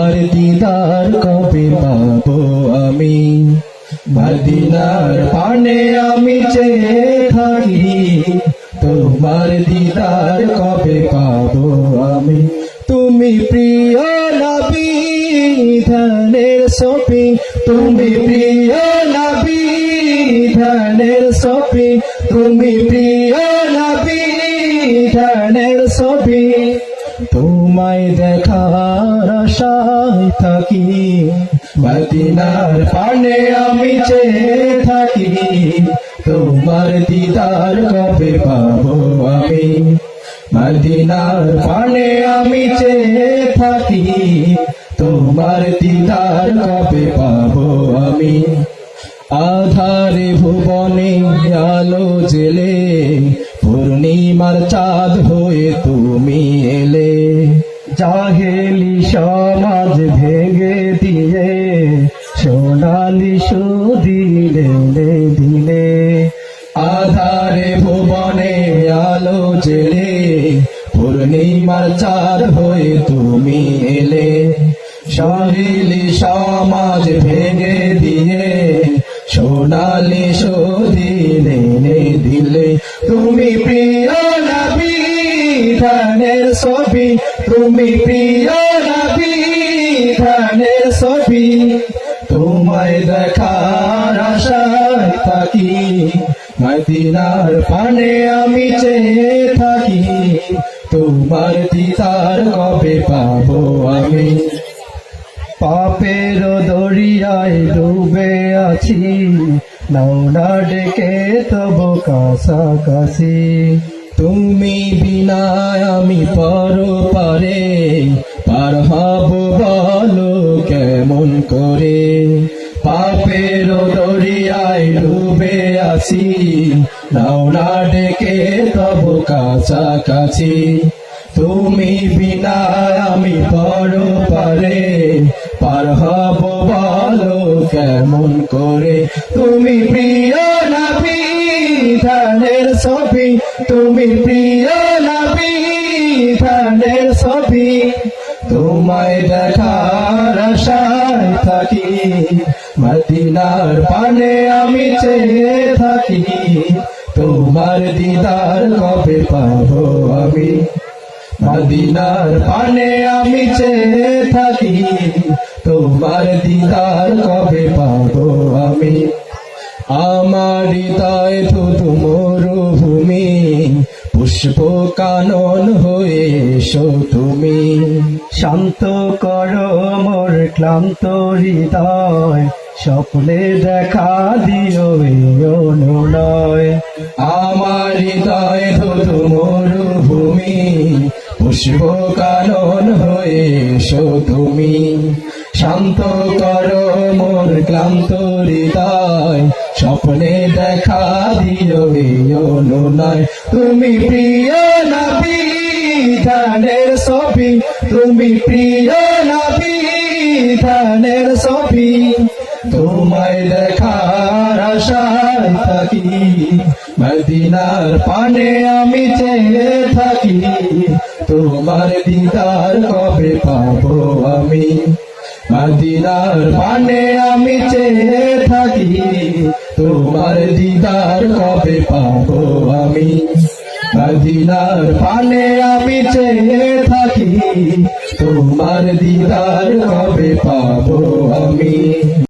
আর দিদার কবে পাবো আমি, মদিনার পানে আমি চেয়ে থাকি, তোমার দিদার কবে পাবো আমি। তুমি প্রিয় নবী ধানের সপি, তুমি প্রিয় নবী ধানের সপি, তুমি প্রিয় নবী ধানের সপি। তোমায় দেখার আশায় থাকি, মদিনার পানে আমি চেয়ে থাকি, তোমার দিদার কবে পাবো আমি। মদিনার পানে আমি চেয়ে থাকি, তোমার দিদার কবে পাবো আমি। আধারে ভুবনে আলো জেলে, পূর্ণিমার চাঁদ হয়ে তুমি এলে, জাহেলি সমাজ ভেঙে দিয়ে সোনালি সুদিলে দিলে। আধারে ভুবনে আলো জেলে, পূর্ণিমার চাঁদ হয়ে তুমি এলে, জাহেলি সমাজ ভেঙে দিয়ে সোনালি সুদিলে দিলে। তুমি প্রিয় নবী ধানের ছবি, তুমি প্রিয় নবী ধানের ছবি। তোমায় দেখার আশায় থাকি, মদিনার পানে আমি চেয়ে থাকি, তোমার দিদার কবে পাবো আমি। পাপের দরিয়ায় ডুবে আছি, নাও না ডেকে তবু কাছাকাছি। তুমি বিনা আমি পরপারে পার হব বলো কেমন করে। পাপের দরিয়ায় ডুবে আছি, নাও না ডেকে তবু কাছাকাছি। তুমি বিনা আমি পরপারে পার হব বলো কেমন করে। তুমি প্রিয় নবী ধানের ছবি, তুমি প্রিয় নবী ধানের ছবি। তোমায় দেখার আশায় থাকি, মদিনার পানে আমি চেয়ে থাকি, তোমার দিদার কবে পাবো আমি। মদিনার পানে আমি চেয়ে থাকি, তোমার দিদার কবে পাবো আমি। আমার হৃদয় শুধু মরুভূমি, পুষ্প কানন হয়ে এসো তুমি। শান্ত করো মোর ক্লান্ত হৃদয়, স্বপ্নে দেখা দিও অনুনয়। আমার হৃদয় শুধু মরুভূমি, পুষ্প কানন হয়ে এসো তুমি। শান্ত করো মোর ক্লান্ত হৃদয়, স্বপ্নে দেখা দিও অনুনয়। তুমি প্রিয় নবী ধানের ছবি, তুমি প্রিয় নবী ধানের ছবি। তোমায় দেখার আশায় থাকি, মদিনার পানে আমি চেয়ে থাকি, তোমার দিদার কবে পাবো আমি। মদিনার পানে আমি চেয়ে থাকি, তোমার দিদার কবে পাবো আমি। মদিনার পানে আমি চেয়ে থাকি, তোমার দিদার কবে পাবো আমি।